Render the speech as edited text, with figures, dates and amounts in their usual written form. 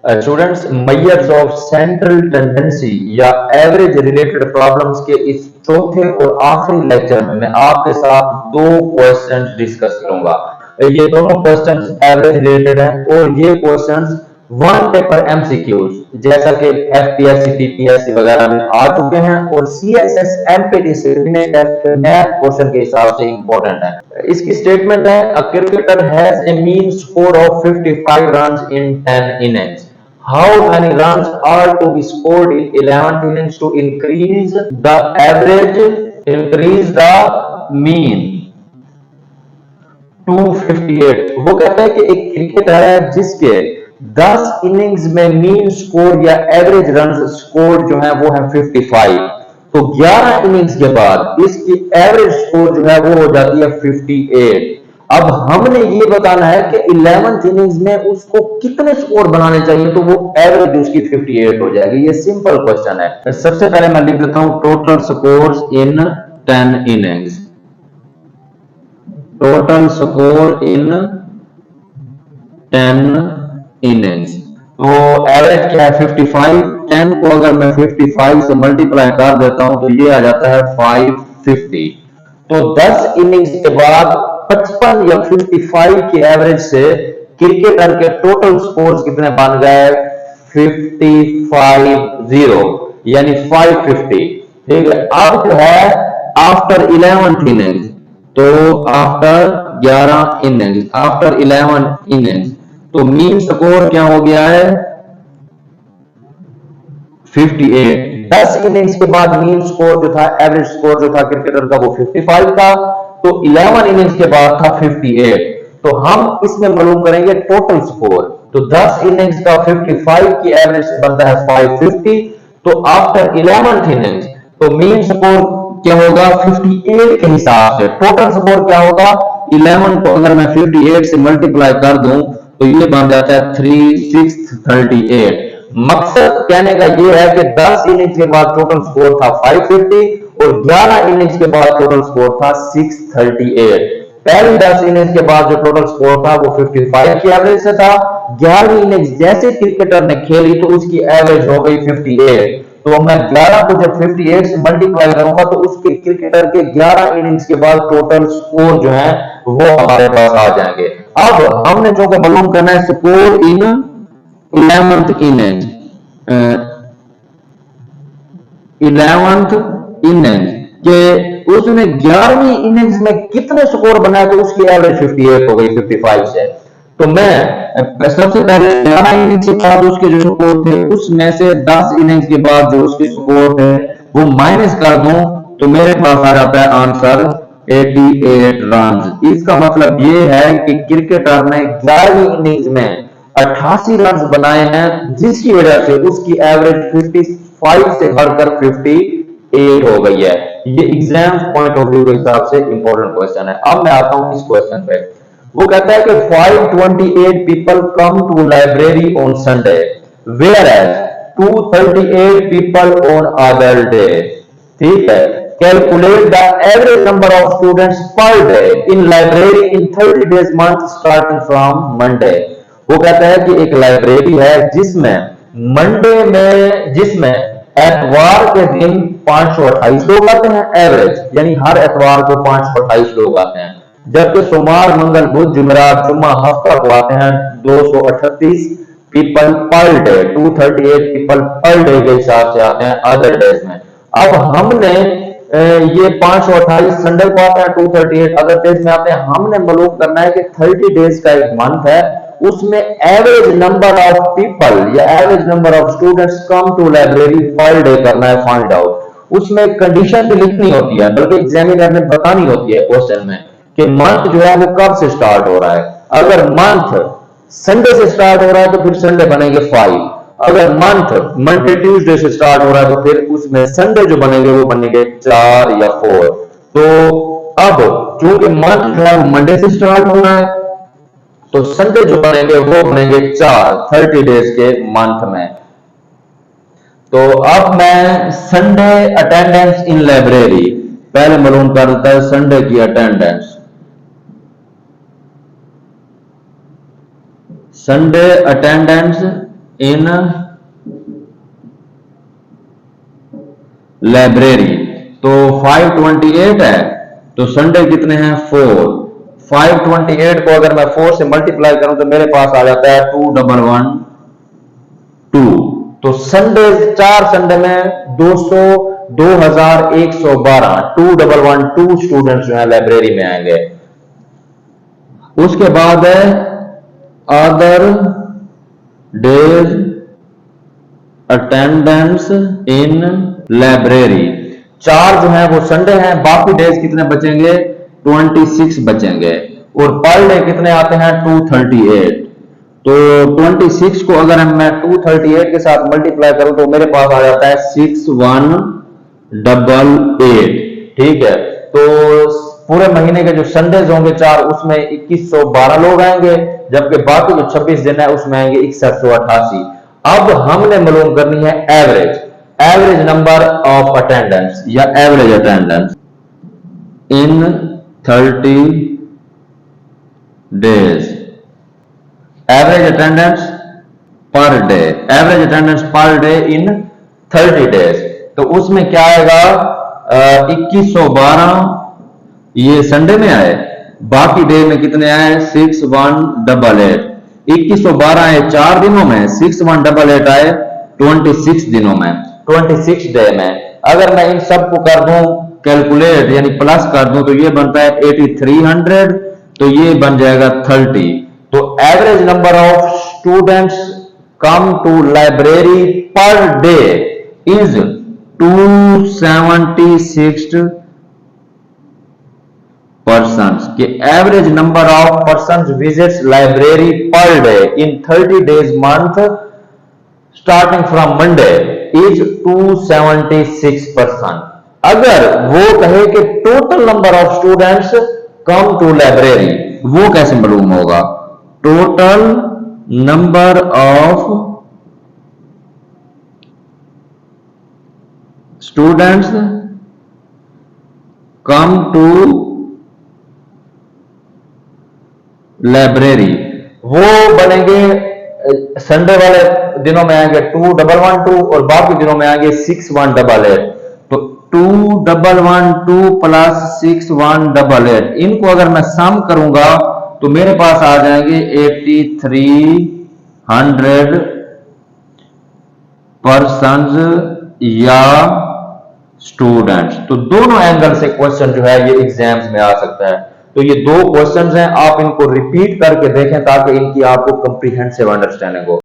Students, measures of central tendency या average related problems के इस चौथे और आखिरी लेक्चर में मैं आपके साथ दो क्वेश्चंस डिस्कस करूंगा। ये दोनों क्वेश्चंस एवरेज रिलेटेड हैं और ये क्वेश्चंस वन पेपर एमसीक्यूज जैसा कि एफपीएससी पीपीएससी वगैरह में आ चुके हैं और सीएसएस एमपीटी से मैथ क्वेश्चन के हिसाब से इंपॉर्टेंट है। इसकी स्टेटमेंट है, a cricketer has a mean score of 55 runs in 10 innings. How many runs are to be scored in 11 innings to increase the average, increase the mean? 258। वो कहता है कि एक क्रिकेटर है जिसके 10 इनिंग्स में मीन स्कोर या एवरेज रन स्कोर जो है वो है 55, तो 11 इनिंग्स के बाद इसकी एवरेज स्कोर जो है वो हो जाती है 58। अब हमने ये बताना है कि 11th इनिंग्स में उसको कितने स्कोर बनाने चाहिए तो वो एवरेज उसकी 58 हो जाएगी। ये सिंपल क्वेश्चन है। सबसे पहले मैं लिख देता हूं total scores in 10 innings. Total score in 10 innings, तो एवरेज क्या है 55। 10 को अगर मैं 55 से मल्टीप्लाई कर देता हूं तो ये आ जाता है 550। तो 10 इनिंग्स के बाद 55 या 55 की एवरेज से क्रिकेटर के टोटल स्कोर्स कितने बन गए 550 यानी 550। ठीक है, अब जो है आफ्टर 11th इनिंग्स, तो आफ्टर 11 इनिंग्स, आफ्टर 11 इनिंग्स तो मीन स्कोर क्या हो गया है 58। 10 इनिंग्स के बाद मीन स्कोर जो था, एवरेज स्कोर जो था क्रिकेटर का वो 55 था, तो 11 इनिंग्स के बाद था 58। तो हम इसमें मालूम करेंगे टोटल स्कोर। तो 10 इनिंग्स का 55 की एवरेज से बनता है 550, तो आफ्टर 11th इनिंग्स तो मीन स्कोर क्या होगा 58 के हिसाब से। टोटल स्कोर क्या होगा 11 को अगर मैं 58 से मल्टीप्लाई कर दूं तो ये बन जाता है 3638। मकसद कहने का ये है कि 10 इनिंग्स के बाद टोटल स्कोर था 550 और 11 इनिंग्स के बाद टोटल स्कोर था 638। पहली 10 इनिंग्स के बाद जो टोटल स्कोर था वो 55 की एवरेज से था। 11वीं इनिंग्स जैसे क्रिकेटर ने खेली तो उसकी एवरेज हो गई 58। तो मैं 11 को जब 58 से मल्टीप्लाई करूंगा तो उसके क्रिकेटर के 11 इनिंग्स के बाद टोटल स्कोर जो है वो हमारे पास आ जाएंगे। अब हमने जो मालूम करना है score in 11th inning, 11th inning के उसने 11वीं इनिंग्स में कितने स्कोर बनाए तो उसकी एवरेज 58 हो गई 55 से। तो मैं सबसे पहले 11 इनिंग्स के बाद उसके जो स्कोर थे उसमें से 10 इनिंग्स के बाद जो उसके स्कोर थे वो माइनस कर दूं तो मेरे पास आ जाता है आंसर 88 रन। इसका मतलब ये है कि क्रिकेटर ने 11वीं इनिंग्स में 88 रन बनाए हैं जिसकी वजह से उसकी एवरेज 55 से बढ़कर 58 हो गई है। ये एग्जाम पॉइंट ऑफ व्यू के हिसाब से इंपॉर्टेंट क्वेश्चन है। अब मैं आता हूं इस क्वेश्चन पे। वो कहता है कि 528 people come to library on Sunday whereas 238 people on other day. ठीक है, calculate the average number of students per day in library in 30 days month starting from Monday. वो कहता है कि एक लाइब्रेरी है जिसमें एतवार के दिन 528 लोग आते हैं एवरेज, यानी हर एतवार को 528 लोग आते हैं, जबकि सोमवार मंगल बुध जुमेरात जुम्मा हफ्ता को आते हैं 238 people per day. 238 people per day के हिसाब से आते हैं अदर डेज में। अब हमने ये 528 संडे को आता है, 238 अदर डेज में आते हैं। हमने मालूम करना है कि 30 डेज का एक मंथ है, उसमें एवरेज नंबर ऑफ पीपल या average number of students come to library per day करना है फाइंड आउट। उसमें कंडीशन भी लिखनी होती है, बल्कि एग्जामिनर ने बतानी होती है क्वेश्चन में कि मंथ जो है वो कब से स्टार्ट हो रहा है। अगर मंथ संडे से स्टार्ट हो रहा है तो फिर संडे बनेंगे 5। अगर मंथ मंडे ट्यूसडे से स्टार्ट हो रहा है तो फिर उसमें संडे जो बनेंगे वो बनेंगे 4 या 4। तो अब चूंकि मंथ जो है वो मंडे से स्टार्ट हो रहा है तो संडे जो बनेंगे वो बनेंगे 4 30 डेज के मंथ में। तो अब मैं संडे अटेंडेंस इन लाइब्रेरी पहले मालूम कर देता है संडे की attendance. Sunday attendance in library. तो 528 है, तो संडे कितने हैं 4। 528 को अगर मैं 4 से मल्टीप्लाई करूं तो मेरे पास आ जाता है 2112। तो संडे 4 संडे में 2112 2112 स्टूडेंट्स जो है लाइब्रेरी में आएंगे। उसके बाद है other days attendance in library. 4 जो है वो संडे हैं, बाकी डेज कितने बचेंगे 26 बचेंगे। और पर डे कितने आते हैं 238। तो 26 को अगर मैं 238 के साथ मल्टीप्लाई करूं तो मेरे पास आ जाता है 6188। ठीक है, तो पूरे महीने के जो संडेज होंगे 4 उसमें 2112 लोग आएंगे, जबकि बाकी जो 26 दिन है उसमें आएंगे 6188। अब हमने मालूम करनी है एवरेज नंबर ऑफ अटेंडेंस या average attendance in 30 days. Average attendance per day, average attendance पर डे इन 30 डेज। तो उसमें क्या आएगा 2112 ये संडे में आए, बाकी डे में कितने आए 6188। 2112 आए 4 दिनों में, 6188 आए 26 दिनों में, 26 डे में। अगर मैं इन सब को कर दूं कैलकुलेट यानी प्लस कर दूं तो ये बनता है 8300, तो ये बन जाएगा 30। तो average number of students come to library per day is 276 persons। के average number of persons visits library per day in 30 days month starting from Monday is 276 person. अगर वो कहे कि total number of students come to library, वो कैसे मालूम होगा? Total number of students come to library वो बनेंगे संडे वाले दिनों में आएंगे 2112 और बाकी दिनों में आएंगे 6188। तो 2112 प्लस 6188 इनको अगर मैं सम करूंगा तो मेरे पास आ जाएंगे 8300 पर्सन्स या स्टूडेंट्स। तो दोनों एंगल से क्वेश्चन जो है ये एग्जाम्स में आ सकता है। तो ये 2 क्वेश्चंस हैं, आप इनको रिपीट करके देखें ताकि इनकी आपको कंप्रीहेंसिव अंडरस्टैंडिंग हो।